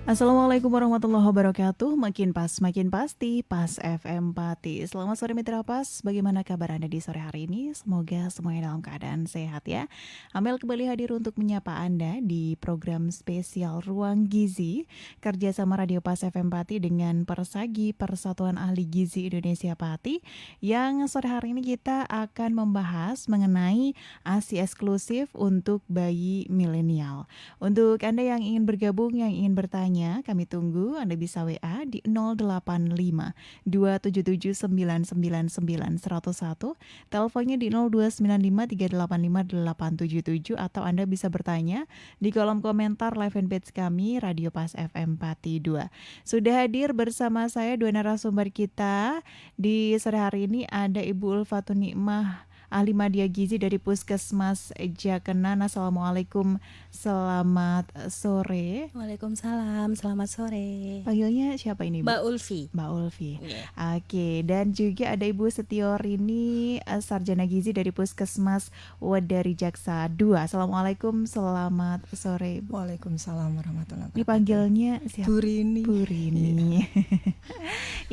Assalamualaikum warahmatullahi wabarakatuh. Makin pas, makin pasti, Pas FM Pati. Selamat sore Mitra Pas, bagaimana kabar Anda di sore hari ini? Semoga semuanya dalam keadaan sehat ya. Amel kembali hadir untuk menyapa Anda di program spesial Ruang Gizi kerjasama Radio Pas FM Pati dengan Persagi Persatuan Ahli Gizi Indonesia Pati, yang sore hari ini kita akan membahas mengenai ASI eksklusif untuk bayi milenial. Untuk Anda yang ingin bergabung, yang ingin bertanya, kami tunggu. Anda bisa WA di 085 277 999 101, teleponnya di 0295 385 877, atau Anda bisa bertanya di kolom komentar live fanpage kami Radio Pas FM Pati 2. Sudah hadir bersama saya dua narasumber kita di sore hari ini. Ada Ibu Ulfatun Nikmah, ahli media gizi dari Puskesmas Jakenan. Assalamualaikum, selamat sore. Waalaikumsalam, selamat sore. Panggilnya siapa ini, Bu? Mbak Ulfi. Mbak Ulfi. Yeah. Oke, dan juga ada Ibu Setiorini, sarjana gizi dari Puskesmas Wadari Jaksa 2. Assalamualaikum, selamat sore, Bu. Waalaikumsalam warahmatullahi wabarakatuh. Dipanggilnya siapa? Burini. Burini.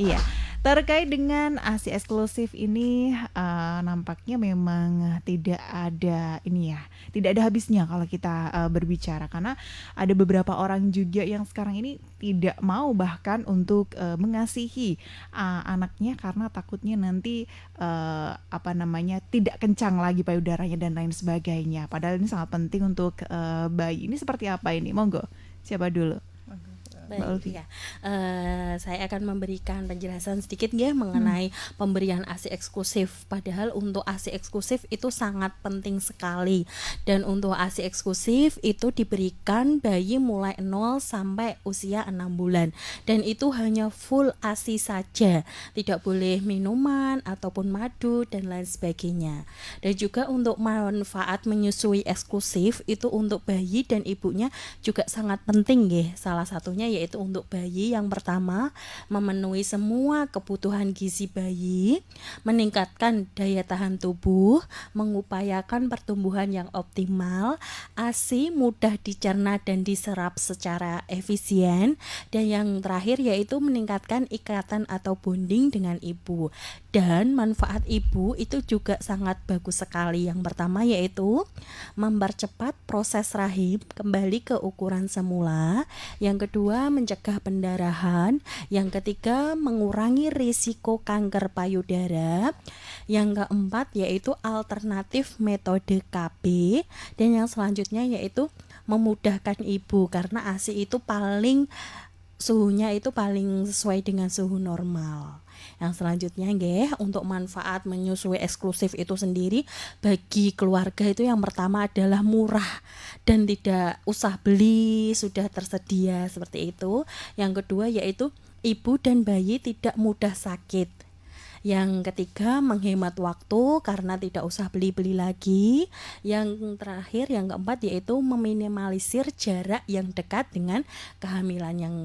Iya. Terkait dengan ASI eksklusif ini, nampaknya memang tidak ada habisnya kalau kita berbicara, karena ada beberapa orang juga yang sekarang ini tidak mau bahkan untuk mengasihi anaknya karena takutnya nanti tidak kencang lagi payudaranya dan lain sebagainya. Padahal ini sangat penting untuk bayi. Ini seperti apa ini? Monggo, siapa dulu? Baik, ya. Saya akan memberikan penjelasan sedikit ya mengenai pemberian ASI eksklusif. Padahal untuk ASI eksklusif itu sangat penting sekali. Dan untuk ASI eksklusif itu diberikan bayi mulai 0 sampai usia 6 bulan. Dan itu hanya full ASI saja. Tidak boleh minuman ataupun madu dan lain sebagainya. Dan juga untuk manfaat menyusui eksklusif itu untuk bayi dan ibunya juga sangat penting ya. Salah satunya yaitu untuk bayi yang pertama memenuhi semua kebutuhan gizi bayi, meningkatkan daya tahan tubuh, mengupayakan pertumbuhan yang optimal, ASI mudah dicerna dan diserap secara efisien, dan yang terakhir yaitu meningkatkan ikatan atau bonding dengan ibu. Dan manfaat ibu itu juga sangat bagus sekali. Yang pertama yaitu mempercepat proses rahim kembali ke ukuran semula. Yang kedua mencegah pendarahan. Yang ketiga mengurangi risiko kanker payudara. Yang keempat yaitu alternatif metode KB. Dan yang selanjutnya yaitu memudahkan ibu karena ASI itu suhunya itu paling sesuai dengan suhu normal. Yang selanjutnya untuk manfaat menyusui eksklusif itu sendiri bagi keluarga itu yang pertama adalah murah dan tidak usah beli, sudah tersedia seperti itu. Yang kedua yaitu ibu dan bayi tidak mudah sakit. Yang ketiga menghemat waktu karena tidak usah beli-beli lagi. Yang terakhir yang keempat yaitu meminimalisir jarak yang dekat dengan kehamilan yang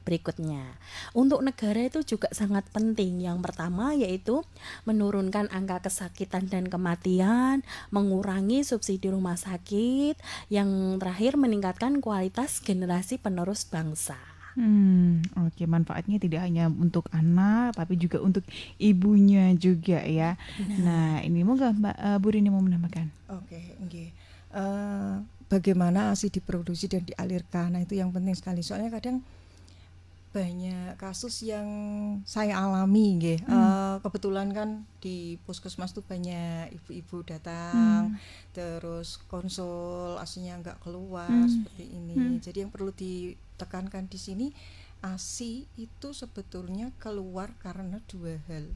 berikutnya. Untuk negara itu juga sangat penting. Yang pertama yaitu menurunkan angka kesakitan dan kematian, mengurangi subsidi rumah sakit, yang terakhir meningkatkan kualitas generasi penerus bangsa. Oke, manfaatnya tidak hanya untuk anak tapi juga untuk ibunya juga ya. Nah, ini moga Mbak Burini mau menambahkan. Oke, nggih. Bagaimana ASI diproduksi dan dialirkan? Nah, itu yang penting sekali. Soalnya kadang banyak kasus yang saya alami kebetulan kan di puskesmas tuh banyak ibu-ibu datang terus konsul ASInya nggak keluar seperti ini. Jadi yang perlu ditekankan di sini, ASI itu sebetulnya keluar karena dua hal.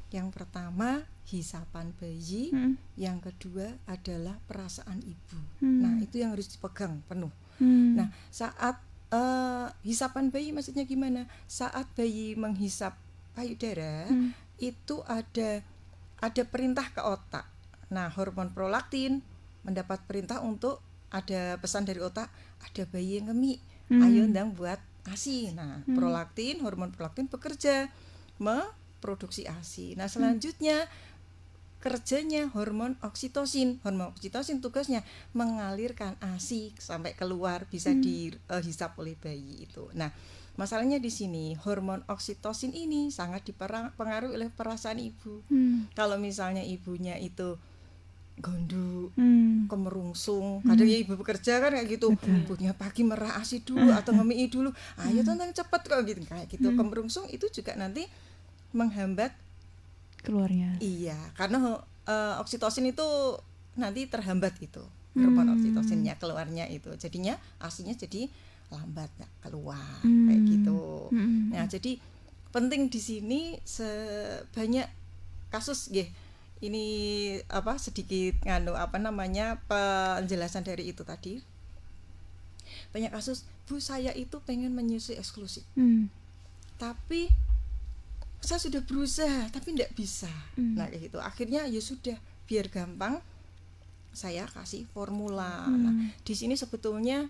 Yang pertama hisapan bayi, yang kedua adalah perasaan ibu. Nah, itu yang harus dipegang penuh. Nah, saat hisapan bayi maksudnya gimana? Saat bayi menghisap payudara itu ada perintah ke otak. Nah, hormon prolaktin mendapat perintah untuk, ada pesan dari otak, ada bayi yang ngemik, ayo ndang buat ASI. Nah, hormon prolaktin bekerja memproduksi ASI. Nah, selanjutnya kerjanya hormon oksitosin. Hormon oksitosin tugasnya mengalirkan ASI sampai keluar bisa dihisap oleh bayi itu. Nah, masalahnya di sini hormon oksitosin ini sangat dipengaruhi oleh perasaan ibu. Kalau misalnya ibunya itu gondok, kemerungsung, kadang ya ibu bekerja kan kayak gitu, ibunya pagi merah ASI dulu atau ngemii dulu, ayo tentang cepet kok gitu, kayak gitu. Kemerungsung itu juga nanti menghambat keluarnya. Iya, karena oksitosin itu nanti terhambat itu hormon oksitosinnya keluarnya itu, jadinya ASINya jadi lambat nggak keluar kayak gitu. Nah, jadi penting di sini sebanyak kasus ini sedikit penjelasan dari itu tadi. Banyak kasus, Bu saya itu pengen menyusui eksklusif. Tapi saya sudah berusaha tapi enggak bisa. Nah, kayak gitu. Akhirnya ya sudah, biar gampang saya kasih formula. Nah, di sini sebetulnya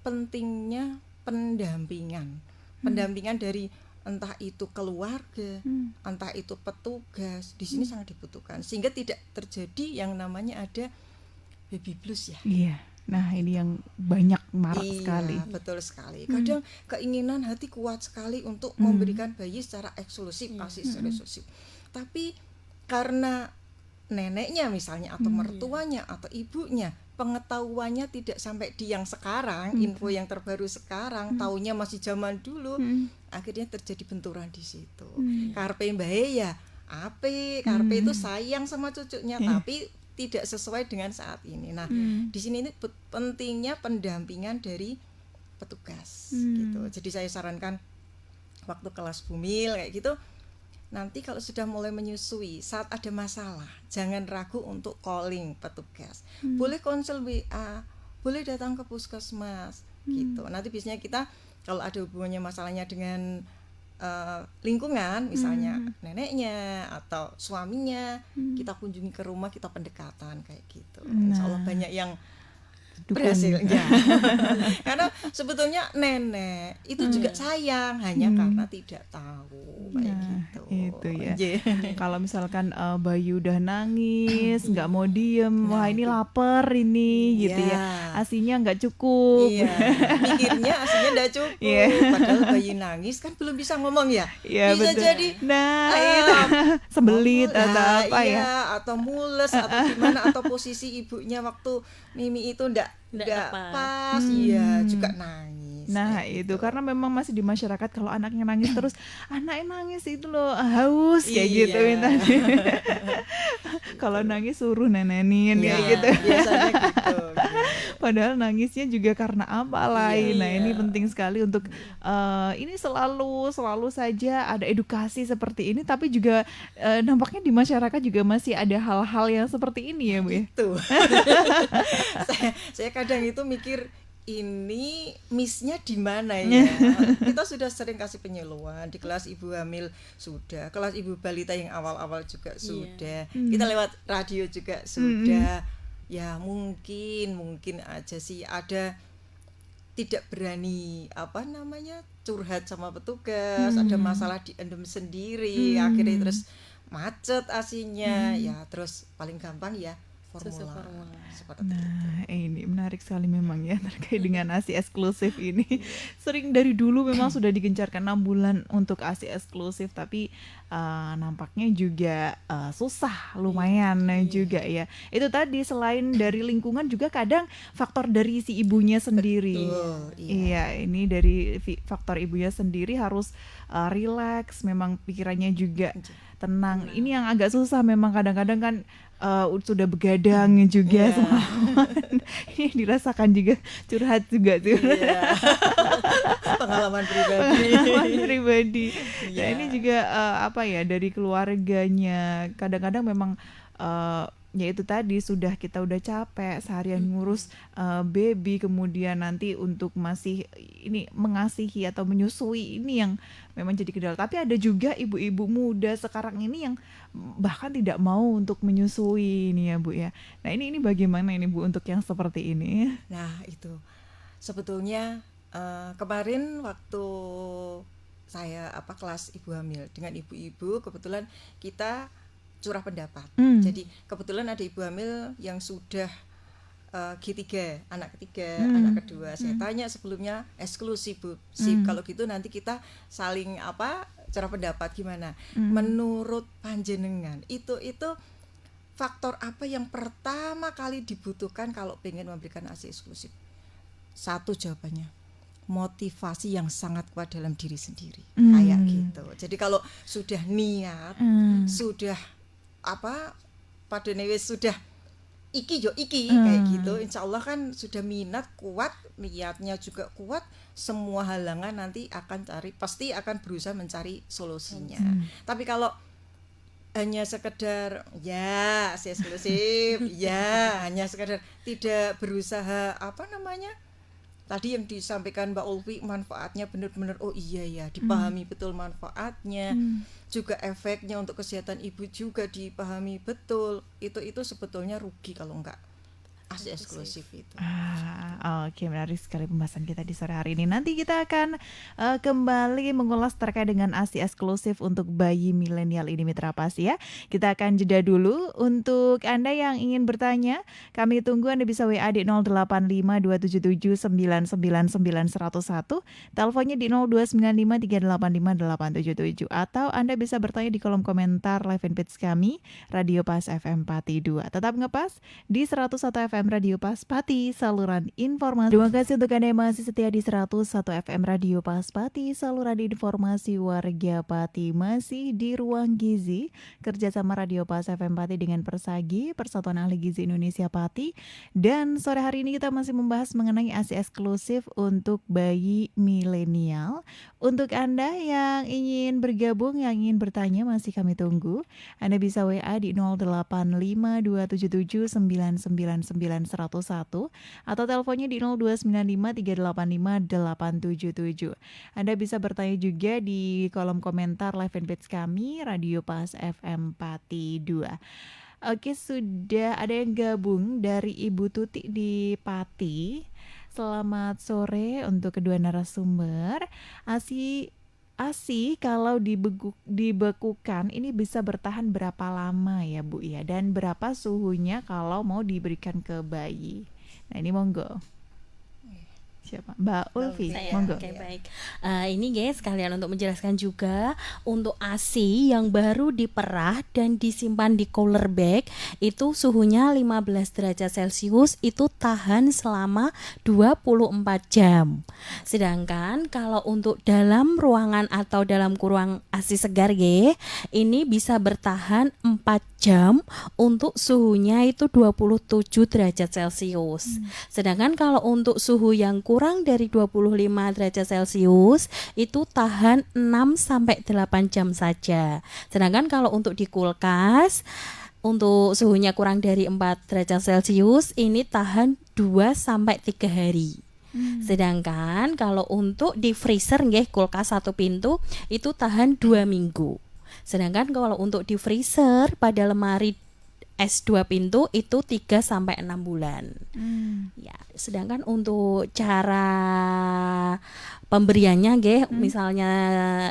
pentingnya pendampingan. Pendampingan dari entah itu keluarga, entah itu petugas, di sini sangat dibutuhkan sehingga tidak terjadi yang namanya ada baby blues ya. Iya. Nah, ini yang banyak marak sekali. Iya, betul sekali. Kadang keinginan hati kuat sekali untuk memberikan bayi secara eksklusif, ASI secara eksklusif. Tapi karena neneknya misalnya atau mertuanya atau ibunya pengetahuannya tidak sampai di yang sekarang, info yang terbaru sekarang, taunya masih zaman dulu, akhirnya terjadi benturan di situ. Karpe mbae ya ape, karpe itu sayang sama cucunya, tapi tidak sesuai dengan saat ini. Nah, di sini ini pentingnya pendampingan dari petugas gitu. Jadi saya sarankan waktu kelas bumil kayak gitu, nanti kalau sudah mulai menyusui, saat ada masalah, jangan ragu untuk calling petugas. Boleh konsul WA, boleh datang ke puskesmas gitu. Nanti biasanya kita kalau ada hubungannya masalahnya dengan lingkungan, misalnya neneknya atau suaminya, kita kunjungi ke rumah, kita pendekatan kayak gitu. Insya Allah banyak yang berhasil ya. Karena sebetulnya nenek itu juga sayang, hanya karena tidak tahu kayak gitu. Itu ya. Kalau misalkan bayi udah nangis, nggak mau diem, wah ini lapar ini gitu ya. ASINya nggak cukup. Iya. Mikirnya ASINya nggak cukup. Padahal bayi nangis kan belum bisa ngomong ya. Iya, bisa betul. jadi itu sembelit atau apa ya? Atau mules atau gimana, atau posisi ibunya waktu Mimi itu nggak pas, iya juga nangis. Nah itu karena memang masih di masyarakat kalau anaknya nangis terus, anaknya nangis itu loh haus kayak gitu tadi. Kalau nangis suruh nenenin kayak gitu. Biasanya gitu. Padahal nangisnya juga karena apa lain. Nah ini penting sekali untuk ini selalu saja ada edukasi seperti ini, tapi juga nampaknya di masyarakat juga masih ada hal-hal yang seperti ini ya Bu ya. Itu. saya kadang itu mikir, ini miss-nya di mana ya? Kita sudah sering kasih penyuluhan di kelas ibu hamil sudah, kelas ibu balita yang awal-awal juga sudah. Kita lewat radio juga sudah. Ya mungkin aja sih ada tidak berani curhat sama petugas, ada masalah di endem sendiri, akhirnya terus macet ASINya, ya terus paling gampang ya formula. Seperti nah itu. Ini menarik sekali memang ya terkait dengan ASI eksklusif ini. Sering dari dulu memang sudah digencarkan 6 bulan untuk ASI eksklusif, tapi nampaknya juga susah lumayan juga ya. Itu tadi selain dari lingkungan juga kadang faktor dari si ibunya sendiri. Betul, iya, ini dari faktor ibunya sendiri harus rileks, memang pikirannya juga tenang. Ini yang agak susah memang kadang-kadang kan sudah begadang juga semalaman. Ini dirasakan juga, curhat juga tuh. Pengalaman pribadi. Nah ini juga dari keluarganya. Kadang-kadang memang ya itu tadi kita udah capek seharian ngurus baby, kemudian nanti untuk masih ini mengasihi atau menyusui, ini yang memang jadi kendala. Tapi ada juga ibu-ibu muda sekarang ini yang bahkan tidak mau untuk menyusui ini ya Bu ya. Nah ini bagaimana ini Bu untuk yang seperti ini? Nah itu sebetulnya kemarin waktu saya kelas ibu hamil dengan ibu-ibu, kebetulan kita curah pendapat. Hmm. Jadi kebetulan ada ibu hamil yang sudah G3, anak ketiga, anak kedua. Saya tanya sebelumnya eksklusif Bu. Sip, kalau gitu nanti kita saling cara pendapat gimana. Menurut panjenengan itu faktor apa yang pertama kali dibutuhkan kalau pengen memberikan ASI eksklusif? Satu jawabannya, motivasi yang sangat kuat dalam diri sendiri. Kayak gitu. Jadi kalau sudah niat, sudah pada wis sudah iki kayak gitu, insya Allah kan sudah minat kuat, niatnya juga kuat, semua halangan nanti pasti akan berusaha mencari solusinya. Tapi kalau hanya sekedar ya eksklusif ya hanya sekedar tidak berusaha tadi yang disampaikan Mbak Ulfi, manfaatnya benar-benar oh iya ya, dipahami betul manfaatnya, juga efeknya untuk kesehatan ibu juga dipahami betul. Itu sebetulnya rugi kalau enggak ASI eksklusif itu. Oke, menarik sekali pembahasan kita di sore hari ini. Nanti kita akan kembali mengulas terkait dengan ASI eksklusif untuk bayi milenial ini Mitra Pas ya. Kita akan jeda dulu. Untuk Anda yang ingin bertanya, kami tunggu. Anda bisa WA di 085277999101, teleponnya di 0295385877, atau Anda bisa bertanya di kolom komentar live fanpage kami Radio Pas FM Pati 2. Tetap ngepas di 101 FM Radio Pas Pati, saluran informasi. Terima kasih untuk Anda yang masih setia di 101 FM Radio Pas Pati, saluran informasi warga Pati. Masih di Ruang Gizi, kerjasama Radio Pas FM Pati dengan Persagi, Persatuan Ahli Gizi Indonesia Pati. Dan sore hari ini kita masih membahas mengenai ASI eksklusif untuk bayi milenial. Untuk Anda yang ingin bergabung, yang ingin bertanya, masih kami tunggu. Anda bisa WA di 085277999901, atau teleponnya di 0295385877. Anda bisa bertanya juga di kolom komentar live fanpage kami Radio Pas FM Pati 2. Oke, sudah ada yang gabung dari Ibu Tuti di Pati. Selamat sore untuk kedua narasumber. ASI kalau dibekukan ini bisa bertahan berapa lama ya Bu ya, dan berapa suhunya kalau mau diberikan ke bayi? Nah ini monggo. Siapa? Mbak Ulfi, monggo. Oke, baik. Ini guys, sekalian untuk menjelaskan juga untuk ASI yang baru diperah dan disimpan di cooler bag itu suhunya 15 derajat Celcius, itu tahan selama 24 jam. Sedangkan kalau untuk dalam ruangan atau dalam kurung ASI segar ini bisa bertahan 4 jam untuk suhunya itu 27 derajat Celcius. Sedangkan kalau untuk suhu yang kurang dari 25 derajat Celcius itu tahan 6-8 jam saja. Sedangkan kalau untuk di kulkas untuk suhunya kurang dari 4 derajat Celcius ini tahan 2-3 hari. Sedangkan kalau untuk di freezer kulkas 1 pintu itu tahan 2 minggu. Sedangkan kalau untuk di freezer pada lemari es 2 pintu itu 3-6 bulan. Ya, sedangkan untuk cara pemberiannya misalnya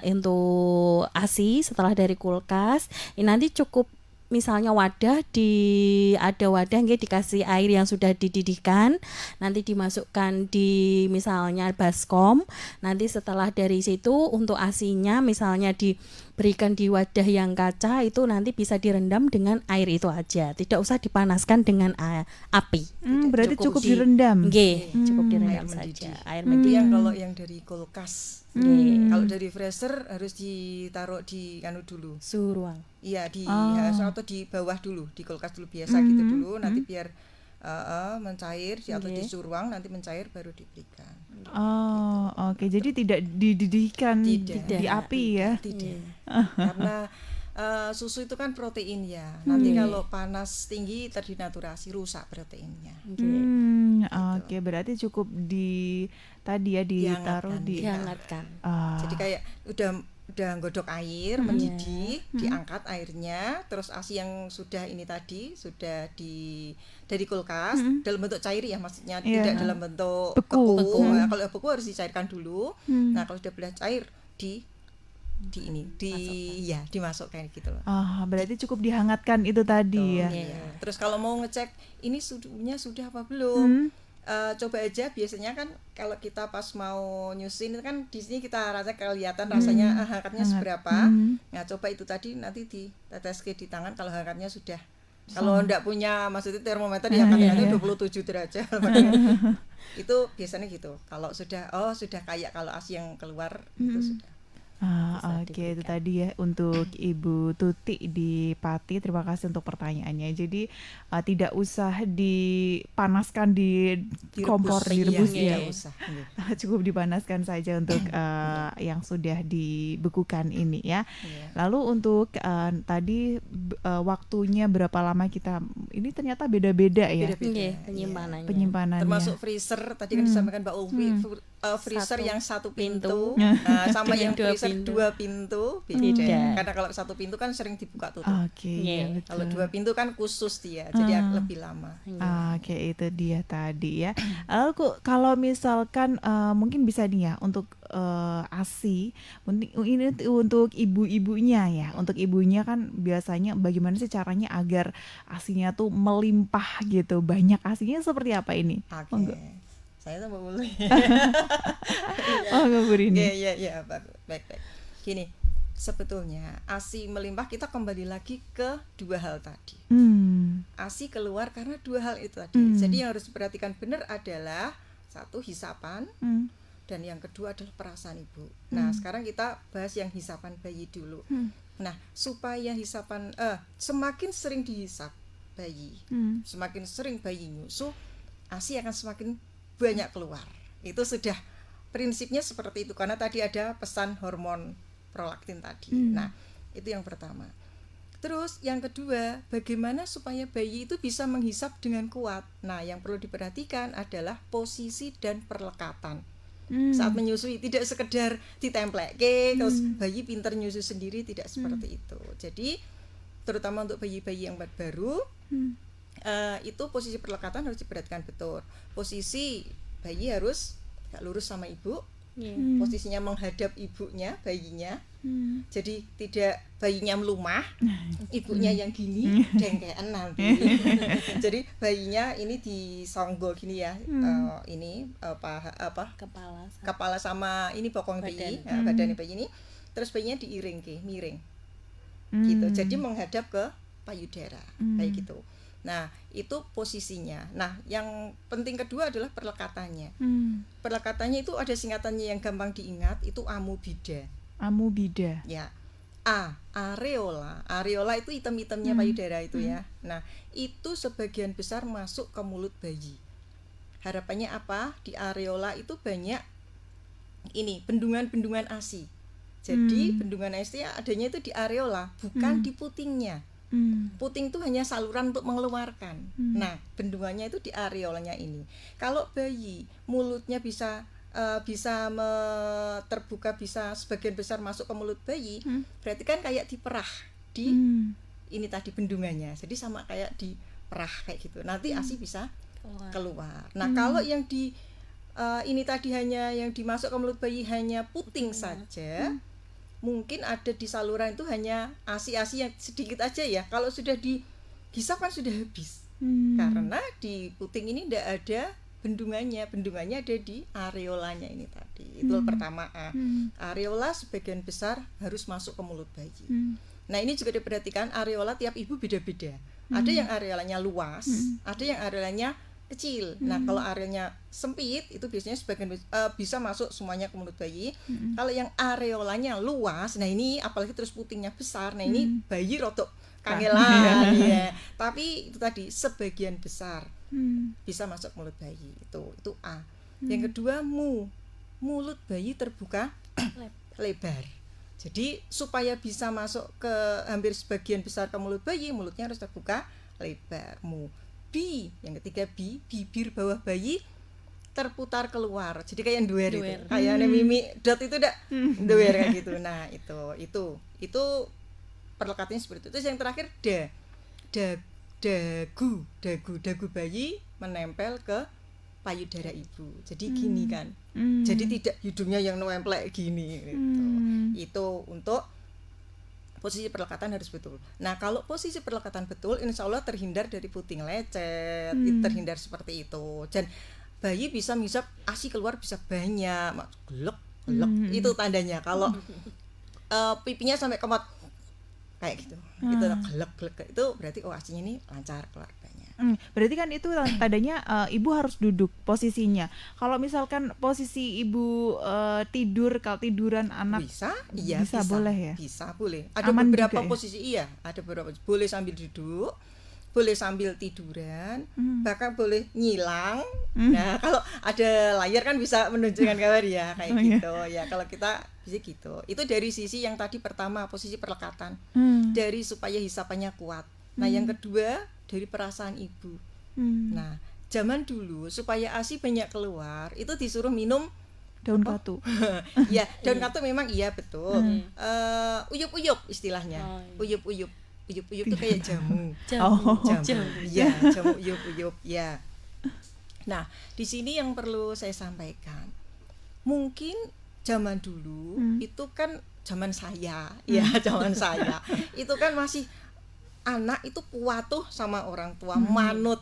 untuk ASI setelah dari kulkas, ini nanti cukup misalnya ada wadah dikasih air yang sudah dididihkan, nanti dimasukkan di misalnya baskom, nanti setelah dari situ untuk ASI-nya misalnya diberikan di wadah yang kaca, itu nanti bisa direndam dengan air itu aja, tidak usah dipanaskan dengan api. Berarti cukup direndam. Cukup direndam saja. Air mendidih. Yang kalau yang dari kulkas. Kalau dari freezer harus ditaruh di dulu. Suhu ruang. Iya, atau di bawah dulu, di kulkas dulu biasa gitu dulu, nanti biar mencair atau di suhu ruang, nanti mencair baru diberikan. Oke. Jadi tidak dididihkan di api ya? Tidak. Karena susu itu kan protein ya. Nanti kalau panas tinggi terdinaturasi, rusak proteinnya. Oke, berarti cukup ditaruh dihangatkan. Jadi kayak udah godok air, mendidih, diangkat airnya, terus ASI yang sudah dari kulkas dalam bentuk cair ya, maksudnya tidak dalam bentuk beku. Nah, kalau beku harus dicairkan dulu. Nah, kalau sudah belah cair dimasukkan gitu loh. Berarti cukup dihangatkan itu tadi ya. Iya. Terus kalau mau ngecek ini suhunya sudah apa belum, coba aja. Biasanya kan kalau kita pas mau nyusuin itu kan di sini kita rasa kelihatan rasanya hangatnya seberapa. Nah coba itu tadi nanti ditetes di tangan kalau hangatnya sudah. Kalau enggak punya maksudnya termometer diangkat nanti 27 derajat. Itu biasanya gitu. Kalau sudah kayak kalau ASI yang keluar itu sudah. Oke, itu tadi ya untuk Ibu Tuti di Pati. Terima kasih untuk pertanyaannya. Jadi tidak usah dipanaskan di kompor, direbus ya. Cukup dipanaskan saja untuk yang sudah dibekukan ini ya. Lalu untuk tadi waktunya berapa lama kita, ini ternyata beda-beda ya. Penyimpanannya. Termasuk freezer tadi kan disampaikan Mbak Ulfi, freezer yang satu pintu sama yang freezer dua pintu beda. Karena kalau satu pintu kan sering dibuka tutup. Kalau dua pintu kan khusus dia, jadi lebih lama. Oke, itu dia tadi ya. Lalu kalau misalkan mungkin bisa nih ya untuk ASI, ini untuk ibu-ibunya ya. Untuk ibunya kan biasanya bagaimana sih caranya agar ASInya tuh melimpah gitu, banyak ASInya seperti apa ini? Saya tuh mau mulai. Nggak Burini. Iya, baik. Gini, sebetulnya ASI melimpah kita kembali lagi ke dua hal tadi. ASI keluar karena dua hal itu tadi. Jadi yang harus diperhatikan benar adalah satu hisapan, dan yang kedua adalah perasaan ibu. Nah, sekarang kita bahas yang hisapan bayi dulu. Nah, supaya hisapan semakin sering dihisap bayi, semakin sering bayi nyusu, ASI akan semakin banyak keluar. Itu sudah prinsipnya seperti itu karena tadi ada pesan hormon prolaktin tadi. Nah, itu yang pertama. Terus yang kedua, bagaimana supaya bayi itu bisa menghisap dengan kuat. Nah, yang perlu diperhatikan adalah posisi dan perlekatan. Saat menyusui tidak sekedar ditempleke terus bayi pintar nyusu sendiri, tidak seperti itu. Jadi terutama untuk bayi-bayi yang baru itu posisi perlekatan harus diperhatikan betul. Posisi bayi harus gak lurus sama ibu, posisinya menghadap ibunya, bayinya. Jadi tidak bayinya melumah, ibunya yang gini, dengkean nanti. Jadi bayinya ini disonggol gini ya, ini kepala sama ini bokong bayi, badan bayi ini. Terus bayinya diiring miring, gitu. Jadi menghadap ke payudara, kayak gitu. Nah, itu posisinya. Nah, yang penting kedua adalah perlekatannya. Perlekatannya itu ada singkatannya yang gampang diingat, itu amubida. Amubida. Ya. Areola. Areola itu item-itemnya payudara itu ya. Nah, itu sebagian besar masuk ke mulut bayi. Harapannya apa? Di areola itu banyak ini bendungan-bendungan ASI. Jadi bendungan ASI adanya itu di areola, bukan di putingnya. Puting itu hanya saluran untuk mengeluarkan. Nah, bendungannya itu di areolanya ini. Kalau bayi mulutnya bisa terbuka, bisa sebagian besar masuk ke mulut bayi, berarti kan kayak diperah di ini tadi bendungannya. Jadi sama kayak diperah kayak gitu. Nanti ASI bisa keluar. Nah, kalau yang di ini tadi hanya yang dimasuk ke mulut bayi hanya puting saja. Mungkin ada di saluran itu hanya ASI-ASI yang sedikit aja ya. Kalau sudah dihisap kan sudah habis. Karena di puting ini tidak ada bendungannya ada di areolanya ini tadi. Itu pertama. Areola sebagian besar harus masuk ke mulut bayi. Nah, ini juga diperhatikan areola tiap ibu beda-beda. Ada yang areolanya luas, ada yang areolanya kecil. Nah, kalau areanya sempit itu biasanya sebagian bisa masuk semuanya ke mulut bayi. Kalau yang areolanya luas, nah ini apalagi terus putingnya besar, nah ini bayi rotok kangelan ya. Tapi itu tadi sebagian besar bisa masuk mulut bayi. Itu A. Yang kedua mulut bayi terbuka lebar. Jadi supaya bisa masuk ke hampir sebagian besar ke mulut bayi, mulutnya harus terbuka lebar. B, yang ketiga bibir bawah bayi terputar keluar, jadi kayak duer itu, kayak mimi dot itu udah duer kayak gitu. Nah, itu perlekatannya seperti itu. Terus yang terakhir dagu bayi menempel ke payudara ibu. Jadi gini kan. Hmm. Jadi tidak hidungnya yang nemplek gini gitu. Itu untuk posisi perlekatan harus betul. Nah, kalau posisi perlekatan betul, insya Allah terhindar dari puting lecet, terhindar seperti itu. Dan bayi bisa ngisap ASI keluar bisa banyak, gelek. Itu tandanya kalau pipinya sampai kemot kayak gitu. Itu gelek itu berarti ASInya ini lancar keluar banyak. Berarti kan itu tandanya ibu harus duduk posisinya. Kalau misalkan posisi ibu tidur, kalau tiduran anak Bisa, iya bisa boleh ya? Bisa, boleh. Ada Aman beberapa juga ya? posisi ada beberapa boleh sambil duduk, boleh sambil tiduran, bahkan boleh nyilang. Nah, kalau ada layar kan bisa menunjukkan kabar ya kayak Oh, iya. gitu. Ya, kalau kita bisa gitu. Itu dari sisi yang tadi pertama posisi perlekatan. Dari supaya hisapannya kuat. Nah, yang kedua dari perasaan ibu. Nah, zaman dulu supaya ASI banyak keluar, itu disuruh minum Daun katu. ya, daun katu memang iya betul. Uyup-uyup istilahnya. Uyup-uyup. Uyup-uyup itu kayak jamu. Oh. Jamu. Iya, jamu uyup-uyup ya. Nah, di sini yang perlu saya sampaikan. Mungkin zaman dulu itu kan zaman saya, ya zaman saya. Itu kan masih anak itu patuh sama orang tua, manut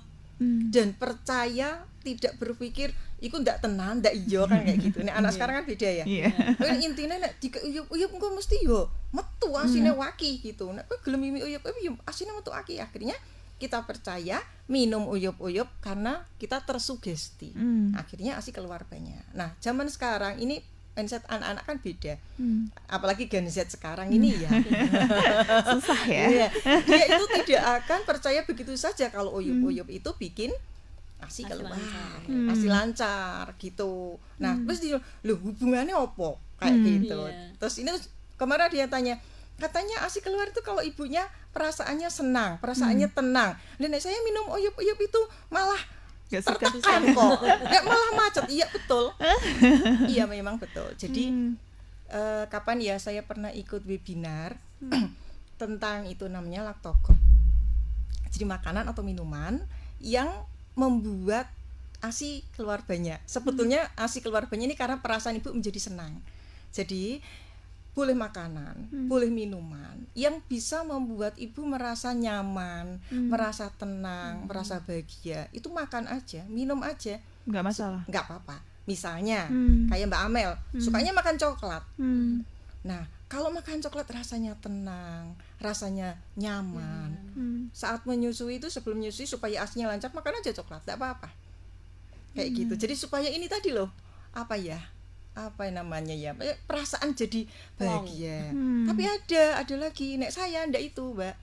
dan percaya, tidak berpikir iku ndak tenan, ndak ijo kan kayak gitu. Nek anak sekarang kan beda ya. Iya. Kan intine nek diuyup-uyup engko mesti yo metu asine waki gitu. Nek kowe gelem mimi uyup yo asine metu waki. Akhirnya kita percaya minum uyup-uyup karena kita tersugesti. Akhirnya ASI keluar banyak. Nah, zaman sekarang ini mindset anak-anak kan beda. Apalagi Gen Z sekarang ini ya. Susah ya. Iya. Dia itu tidak akan percaya begitu saja kalau uyup-uyup itu bikin ASI keluar, ASI lancar gitu. Nah, terus dia, loh hubungannya opo kayak gitu. Iya. Terus ini kemarin dia tanya, katanya ASI keluar itu kalau ibunya perasaannya senang, perasaannya tenang. Dan saya minum uyup-uyup itu malah Gak suka. tertekan kok, nggak malah macet. Iya betul, iya memang betul. Jadi kapan ya saya pernah ikut webinar tentang itu namanya laktokot. Jadi makanan atau minuman yang membuat ASI keluar banyak. Sebetulnya ASI keluar banyak ini karena perasaan ibu menjadi senang. Jadi boleh makanan, boleh minuman yang bisa membuat ibu merasa nyaman, merasa tenang, merasa bahagia. Itu makan aja, minum aja, Nggak masalah. nggak apa-apa. Misalnya kayak Mbak Amel, sukanya makan coklat. Nah, kalau makan coklat rasanya tenang, rasanya nyaman. Saat menyusui itu, sebelum menyusui supaya ASInya lancar, makan aja coklat, nggak apa-apa. Kayak gitu. Jadi supaya ini tadi loh, apa namanya ya, perasaan jadi bahagia. Tapi ada lagi, nek saya ndak itu, Mbak.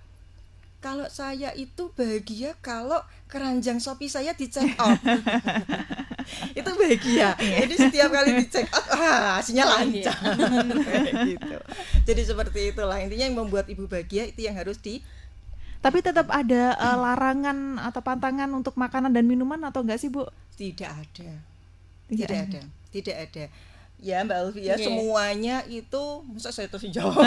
Kalau saya itu bahagia kalau keranjang Shopee saya di check out. Itu bahagia. Jadi setiap kali di check out, hasilnya lancar. Gitu. Jadi seperti itulah intinya yang membuat ibu bahagia itu yang harus Tapi tetap ada larangan atau pantangan untuk makanan dan minuman atau enggak sih, Bu? Tidak ada. Tidak Tidak ada. Ya Mbak Alfi ya, semuanya itu masa saya terus jawab.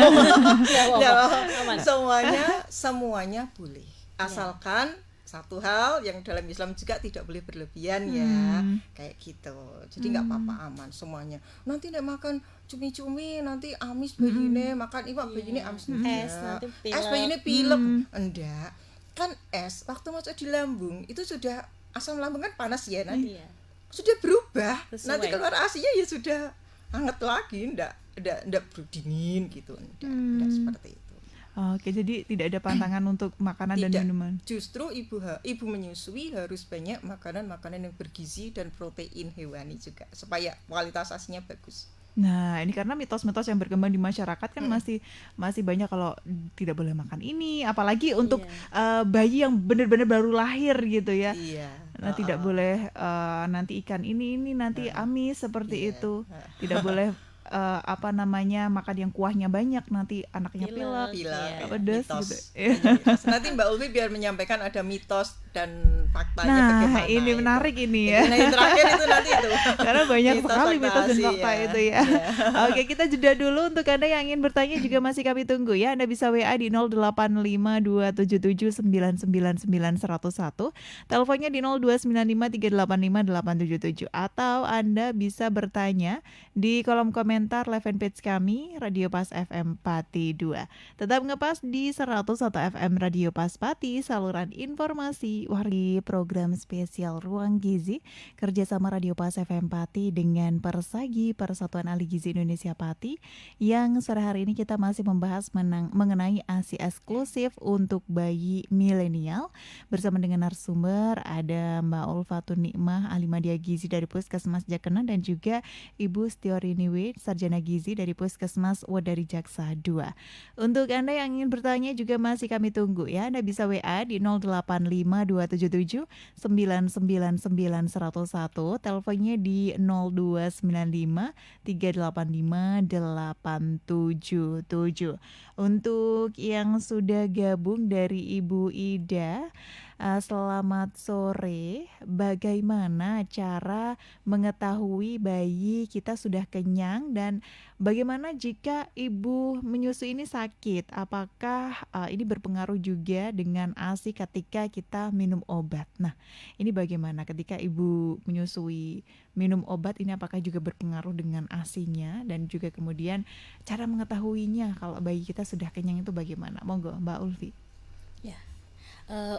Semuanya boleh. Asalkan satu hal yang dalam Islam juga tidak boleh berlebihan ya. Kayak gitu. Jadi enggak apa-apa, aman semuanya. Nanti nek makan cumi-cumi nanti amis bayine, makan iwak bayine amis. Es nanti pilek. Es bayine pilek. Enggak. Kan es waktu masuk di lambung itu sudah asam lambung kan panas ya nanti. Iya. Sudah berubah. Sesuai. Nanti keluar ASInya ya sudah hangat lagi, enggak dingin gitu. Enggak seperti itu. Oke, jadi tidak ada pantangan untuk makanan dan Tidak. minuman. Justru ibu menyusui harus banyak makanan-makanan yang bergizi dan protein hewani juga supaya kualitas ASInya bagus. Nah, ini karena mitos-mitos yang berkembang di masyarakat kan masih banyak kalau tidak boleh makan ini, apalagi untuk bayi yang benar-benar baru lahir gitu ya. Iya. Nah, tidak boleh nanti ikan ini nanti amis seperti itu. Tidak boleh makan yang kuahnya banyak, nanti anaknya pilek. Pilek, pedas mitos. gitu. Nanti Mbak Ulfi biar menyampaikan ada mitos dan faktanya Nah, bagaimana ini itu. menarik ini Jadi, ya. nah, yang terakhir itu nanti itu. Karena banyak Mitos sekali fakta mitos dan asli, fakta ya. itu ya. Iya. Oke, kita jeda dulu. Untuk Anda yang ingin bertanya juga masih kami tunggu ya. Anda bisa WA di 085277999901. Teleponnya di 02953858877. Atau Anda bisa bertanya di kolom komentar live fanpage kami Radio Pas FM Pati 2. Tetap ngepas di 101 FM Radio Pas Pati, saluran informasi wargi program spesial Ruang Gizi kerjasama Radio Pas FM Pati dengan Persagi Persatuan Ahli Gizi Indonesia Pati, yang sore hari ini kita masih membahas mengenai ASI eksklusif untuk bayi milenial. Bersama dengan narasumber ada Mbak Ulfatun Nikmah, ahli media gizi dari Puskesmas Jakena, dan juga Ibu Stiorini Wid, sarjana gizi dari Puskesmas Wadari Jaksa 2. Untuk Anda yang ingin bertanya juga masih kami tunggu ya. Anda bisa WA di 085277999101, teleponnya di 0295385877. Untuk yang sudah gabung dari Ibu Ida, selamat sore. Bagaimana cara mengetahui bayi kita sudah kenyang, dan bagaimana jika ibu menyusui ini sakit? Apakah ini berpengaruh juga dengan ASI ketika kita minum obat? Nah, ini bagaimana ketika ibu menyusui minum obat ini, apakah juga berpengaruh dengan ASI-nya, dan juga kemudian cara mengetahuinya kalau bayi kita sudah kenyang itu bagaimana? Monggo Mbak Ulfi. Ya.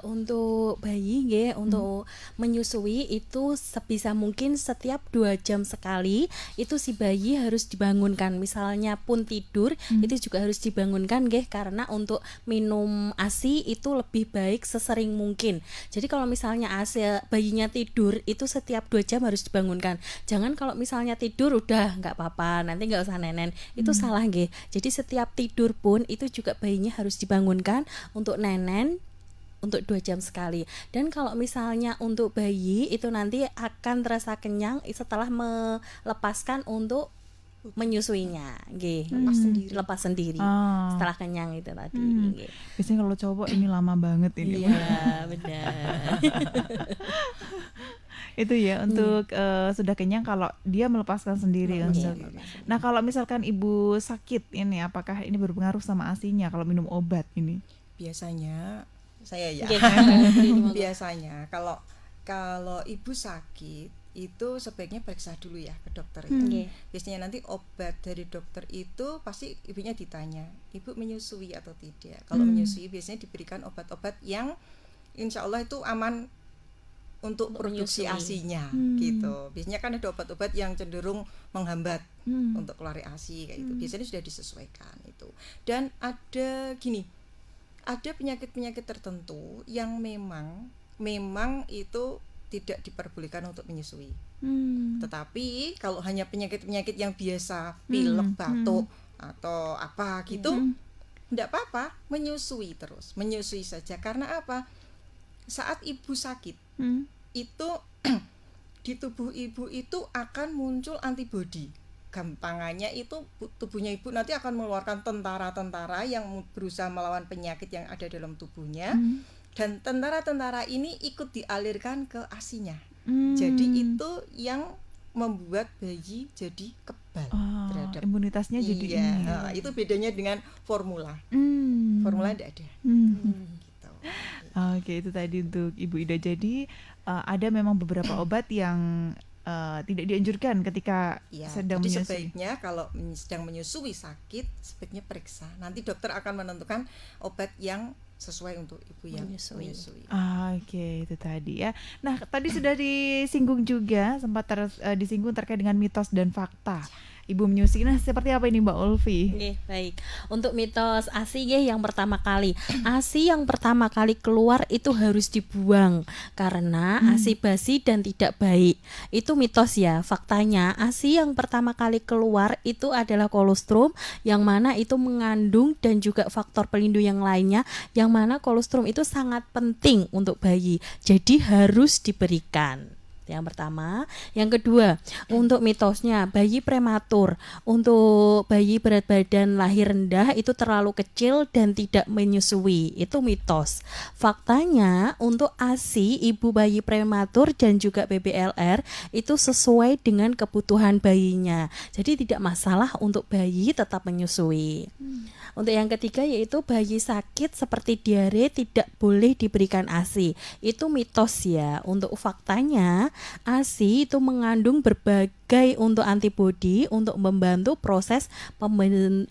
Untuk bayi untuk menyusui itu sebisa mungkin setiap 2 jam sekali itu si bayi harus dibangunkan. Misalnya pun tidur itu juga harus dibangunkan karena untuk minum ASI itu lebih baik sesering mungkin. Jadi kalau misalnya ASI bayinya tidur itu setiap 2 jam harus dibangunkan. Jangan kalau misalnya tidur udah nggak apa-apa, nanti nggak usah nenen. Itu salah Jadi setiap tidur pun itu juga bayinya harus dibangunkan untuk nenen untuk 2 jam sekali. Dan kalau misalnya untuk bayi itu nanti akan terasa kenyang setelah melepaskan untuk menyusuinya, lepas sendiri setelah kenyang itu tadi. Biasanya kalau cowok ini lama banget ini. Iya, benar. Itu ya untuk sudah kenyang kalau dia melepaskan sendiri. Nah, kalau misalkan ibu sakit ini, apakah ini berpengaruh sama ASI-nya kalau minum obat ini? Biasanya saya ya. Biasanya kalau ibu sakit itu sebaiknya periksa dulu ya ke dokter itu. Biasanya nanti obat dari dokter itu pasti ibunya ditanya, ibu menyusui atau tidak. Kalau menyusui biasanya diberikan obat-obat yang insya Allah itu aman untuk produksi ASI-nya gitu. Biasanya kan ada obat-obat yang cenderung menghambat untuk keluar ASI kayak gitu. Biasanya sudah disesuaikan itu. Dan ada penyakit-penyakit tertentu yang memang itu tidak diperbolehkan untuk menyusui. Tetapi kalau hanya penyakit-penyakit yang biasa, pilek, batuk atau apa gitu, enggak apa-apa, menyusui saja. Karena apa? Saat ibu sakit, itu di tubuh ibu itu akan muncul antibodi. Gampangannya itu tubuhnya ibu nanti akan mengeluarkan tentara-tentara yang berusaha melawan penyakit yang ada dalam tubuhnya, dan tentara-tentara ini ikut dialirkan ke ASI-nya. Jadi itu yang membuat bayi jadi kebal terhadap imunitasnya jadi ini. Itu bedanya dengan formula. Formula tidak ada. Gitu. Oke, itu tadi untuk Ibu Ida. Jadi ada memang beberapa obat yang tidak dianjurkan ketika sedang menyusui. Sebaiknya kalau sedang menyusui sakit, sebaiknya periksa. Nanti dokter akan menentukan obat yang sesuai untuk ibu yang menyusui. Oke, itu tadi ya. Nah, tadi sudah disinggung juga, sempat disinggung terkait dengan mitos dan fakta ibu menyusui. Nah, seperti apa ini Mbak Ulfi? Baik. Untuk mitos ASI yang pertama kali. ASI yang pertama kali keluar itu harus dibuang karena ASI basi dan tidak baik. Itu mitos ya. Faktanya ASI yang pertama kali keluar itu adalah kolostrum, yang mana itu mengandung dan juga faktor pelindung yang lainnya, yang mana kolostrum itu sangat penting untuk bayi. Jadi harus diberikan. Yang pertama, yang kedua, untuk mitosnya bayi prematur, untuk bayi berat badan lahir rendah itu terlalu kecil dan tidak menyusui, itu mitos. Faktanya untuk ASI ibu bayi prematur dan juga BBLR itu sesuai dengan kebutuhan bayinya. Jadi tidak masalah untuk bayi tetap menyusui. Untuk yang ketiga yaitu bayi sakit seperti diare tidak boleh diberikan ASI. Itu mitos ya. Untuk faktanya ASI itu mengandung berbagai untuk antibodi untuk membantu proses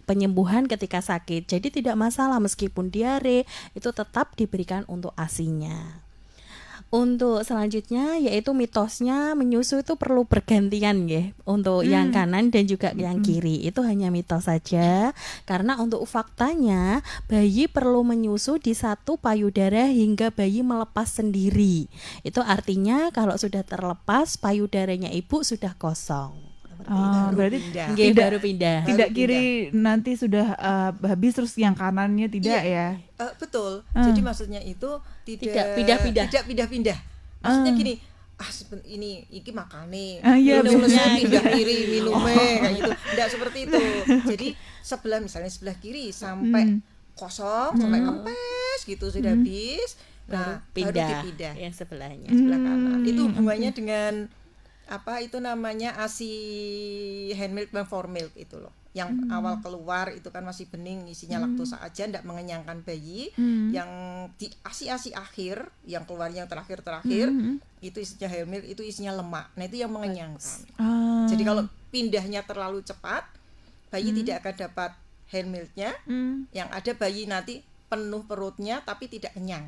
penyembuhan ketika sakit. Jadi tidak masalah meskipun diare itu tetap diberikan untuk ASI-nya. Untuk selanjutnya yaitu mitosnya menyusu itu perlu bergantian ya. Untuk yang kanan dan juga yang kiri itu hanya mitos saja. Karena untuk faktanya bayi perlu menyusu di satu payudara hingga bayi melepas sendiri. Itu artinya kalau sudah terlepas payudaranya ibu sudah kosong. Berarti pindah. Nggih, tidak baru pindah. tidak Baru kiri nanti sudah habis terus yang kanannya tidak ya. Betul. Jadi maksudnya itu Tidak pindah-pindah. Tidak pindah-pindah. Maksudnya gini, ini iki makane. Iya, Minum bener. pindah kiri minumnya kayak gitu. Tidak seperti itu. Jadi misalnya sebelah kiri sampai kosong, sampai kempes gitu sudah habis. Nah, baru dipindah yang sebelahnya. sebelah kanan. Itu hubungannya dengan apa itu namanya ASI hand milk dan formilk itu loh. Yang awal keluar itu kan masih bening, isinya laktosa aja, tidak mengenyangkan bayi. Yang di ASI akhir, yang keluar yang terakhir itu isinya hand milk, itu isinya lemak. Nah itu yang mengenyangkan. Jadi kalau pindahnya terlalu cepat, bayi tidak akan dapat hand milknya. Yang ada bayi nanti penuh perutnya tapi tidak kenyang,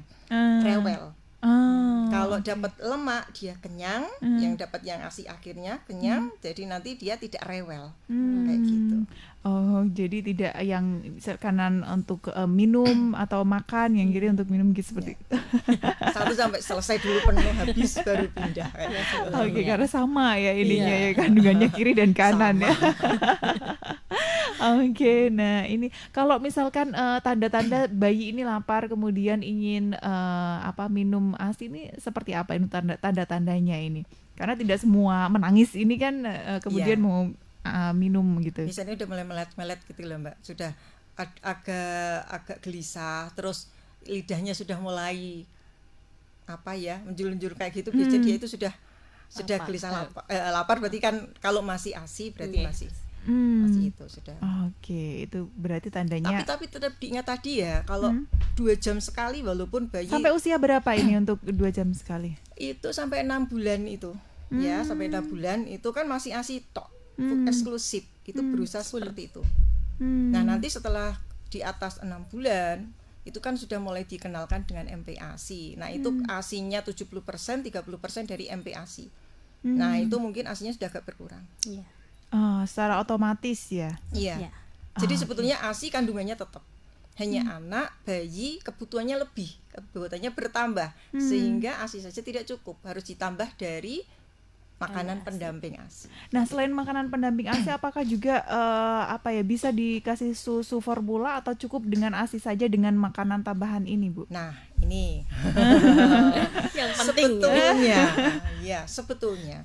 rewel. Kalau dapat lemak dia kenyang, yang dapat yang ASI akhirnya kenyang, jadi nanti dia tidak rewel kayak gitu. Oh, jadi tidak yang kanan untuk minum atau makan, yang kiri untuk minum gitu seperti itu. Satu sampai selesai dulu penuh habis baru pindah. Oke, karena sama ya ininya ya kandungannya kiri dan kanan ya. Oke, nah ini kalau misalkan tanda-tanda bayi ini lapar kemudian ingin minum ASI ini seperti apa ini tanda-tandanya ini? Karena tidak semua menangis ini kan kemudian mau minum gitu. Misalnya udah mulai melet-melet gitu loh Mbak, sudah agak gelisah, terus lidahnya sudah mulai menjulur-njulur kayak gitu, biasanya dia itu sudah gelisah lapar berarti kan kalau masih ASI berarti masih itu sudah. Oke, itu berarti tandanya. Tapi tetap diingat tadi ya, kalau 2 jam sekali walaupun bayi. Sampai usia berapa ini untuk 2 jam sekali? Itu sampai 6 bulan itu. Ya, sampai 6 bulan itu kan masih ASI tok, eksklusif. Itu berusaha seperti itu. Nah, nanti setelah di atas 6 bulan itu kan sudah mulai dikenalkan dengan MPASI. Nah, itu ASI-nya 70%, 30% dari MPASI. Nah, itu mungkin ASI-nya sudah agak berkurang. Iya. Secara otomatis ya. Iya. Jadi sebetulnya ASI kandungannya tetap. Hanya anak, bayi kebutuhannya lebih, kebutuhannya bertambah. Sehingga ASI saja tidak cukup, harus ditambah dari makanan pendamping ASI. Nah, selain makanan pendamping ASI apakah juga bisa dikasih susu formula atau cukup dengan ASI saja dengan makanan tambahan ini, Bu? Nah, ini Yang penting sebetulnya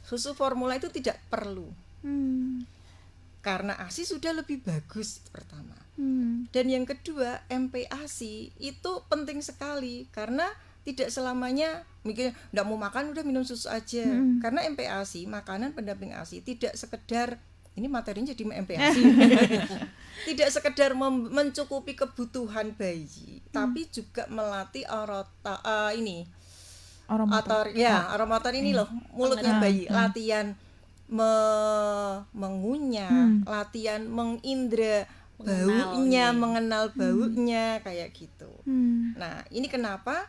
susu formula itu tidak perlu. Karena ASI sudah lebih bagus pertama. Dan yang kedua, MPASI itu penting sekali karena tidak selamanya mikir enggak mau makan udah minum susu aja. Karena MPASI, makanan pendamping ASI tidak sekedar ini materinya jadi MPASI. Tidak sekedar mencukupi kebutuhan bayi, tapi juga melatih oromotor ini loh, mulutnya bayi, latihan mengunyah, latihan mengindra baunya, mengenal baunya kayak gitu. Nah, ini kenapa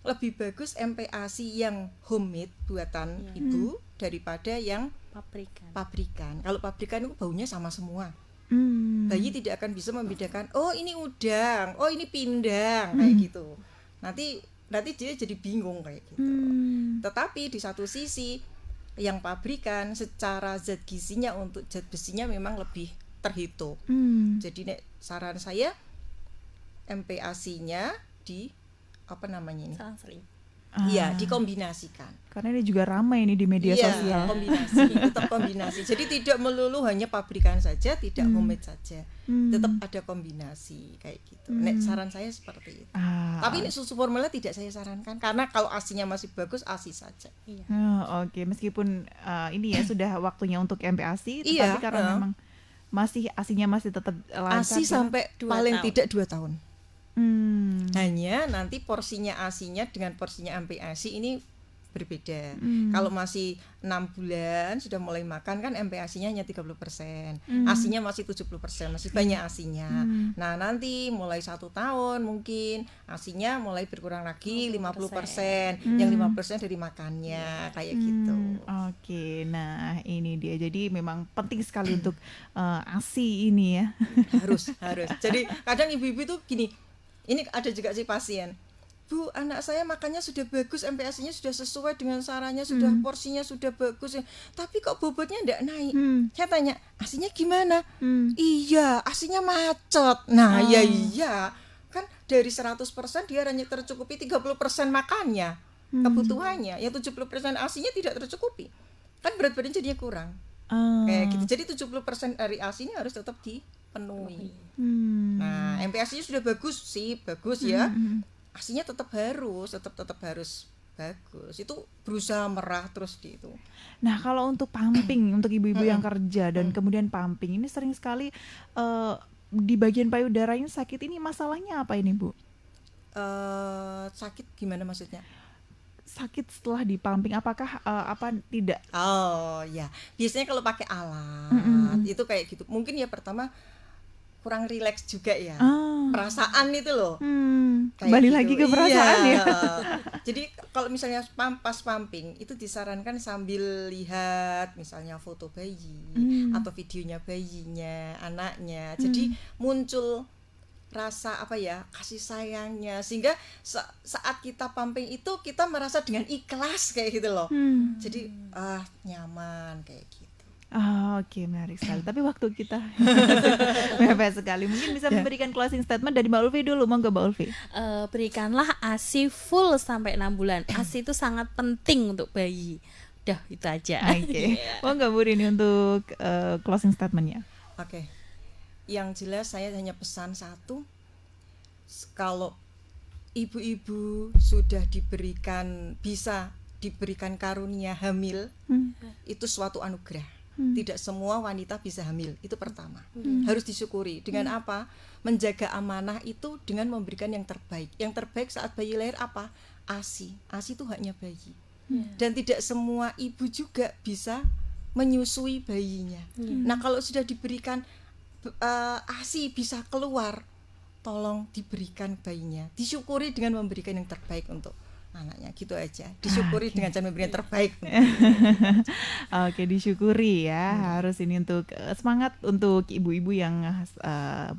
lebih bagus MPASI yang homemade buatan ibu daripada yang pabrikan. Kalau pabrikan itu baunya sama semua. Bayi tidak akan bisa membedakan, oh ini udang, oh ini pindang kayak gitu. Nanti dia jadi bingung kayak gitu. Tetapi di satu sisi yang pabrikan secara zat gizinya untuk zat besinya memang lebih terhitung. Jadi saran saya MPASI-nya di ini? Selang-seling. Iya, Ah, dikombinasikan. karena ini juga ramai ini di media Iya, sosial. kombinasi, tetap kombinasi. Jadi tidak melulu hanya pabrikan saja, tidak homemade saja. Tetap ada kombinasi kayak gitu. Nek saran saya seperti itu. Ah, Tapi ini susu formula tidak saya sarankan karena kalau ASI-nya masih bagus, ASI saja. Iya. oke, meskipun ini ya sudah waktunya untuk MPASI, tetapi Iya, karena memang masih asinya masih tetap lancar. ASI ya. sampai 2 paling tahun. tidak 2 tahun. Hmm, Hanya nanti porsinya ASI-nya dengan porsinya MPASI ini berbeda. Kalau masih 6 bulan sudah mulai makan kan MPASI-nya hanya 30%. ASI-nya masih 70%, masih banyak ASI-nya. Nah, nanti mulai 1 tahun mungkin ASI-nya mulai berkurang lagi 50%. Yang 50% dari makannya kayak gitu. Oke, nah ini dia. Jadi memang penting sekali untuk ASI ini ya. harus. Jadi kadang ibu-ibu tuh gini, ini ada juga sih pasien, Bu, anak saya makannya sudah bagus, MPASI-nya sudah sesuai dengan sarannya, sudah porsinya sudah bagus, tapi kok bobotnya enggak naik. Saya tanya, ASI-nya gimana? Iya, ASI-nya macet. Nah, ya iya, kan dari 100% dia hanya tercukupi 30% makannya, kebutuhannya, yang 70% ASI-nya tidak tercukupi. Kan berat badan jadinya kurang. Kayak gitu. Jadi 70% dari ASI-nya harus tetap dipenuhi. Nah, MPASI-nya sudah bagus sih, bagus ya. ASI-nya tetap harus bagus. Itu berusaha merah terus gitu. Nah, kalau untuk pumping, untuk ibu-ibu yang kerja dan kemudian pumping, ini sering sekali di bagian payudaranya sakit. Ini masalahnya apa ini, Bu? Sakit gimana maksudnya? Sakit setelah di pumping, apakah apa tidak? Oh ya, biasanya kalau pakai alat itu kayak gitu. Mungkin ya pertama kurang rileks juga ya. Perasaan itu loh. Kayak Kembali gitu. lagi ke perasaan Iya. ya. Jadi kalau misalnya pas pumping itu disarankan sambil lihat misalnya foto bayi atau videonya bayinya, anaknya. Jadi muncul rasa apa ya, kasih sayangnya, sehingga saat kita pumping itu kita merasa dengan ikhlas kayak gitu loh. Jadi nyaman kayak gitu. Oke, menarik sekali. Tapi waktu kita mepet sekali. Mungkin bisa memberikan closing statement dari Mbak Ulfi dulu, monggo Mbak Ulfi. Berikanlah ASI full sampai 6 bulan. ASI itu sangat penting untuk bayi. Udah itu aja. Oke, monggo Bu Rini untuk closing statementnya. Oke. Yang jelas saya hanya pesan satu, kalau ibu-ibu sudah bisa diberikan karunia hamil, itu suatu anugerah. Tidak semua wanita bisa hamil, itu pertama. Harus disyukuri. Dengan apa? Menjaga amanah itu dengan memberikan yang terbaik. Yang terbaik saat bayi lahir apa? ASI. ASI itu haknya bayi. Dan tidak semua ibu juga bisa menyusui bayinya. Nah, kalau sudah diberikan ASI bisa keluar, tolong diberikan bayinya. Disyukuri dengan memberikan yang terbaik untuk anaknya, gitu aja. Disyukuri dengan cara memberikan yang terbaik. Oke, disyukuri ya. Harus ini untuk semangat untuk ibu-ibu yang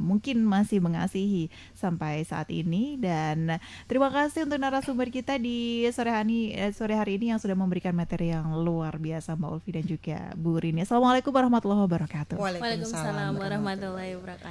mungkin masih mengasihi sampai saat ini. Dan terima kasih untuk narasumber kita di sore hari ini yang sudah memberikan materi yang luar biasa, Mbak Ulfi dan juga Bu Rini. Assalamualaikum warahmatullahi wabarakatuh. Waalaikumsalam warahmatullahi wabarakatuh.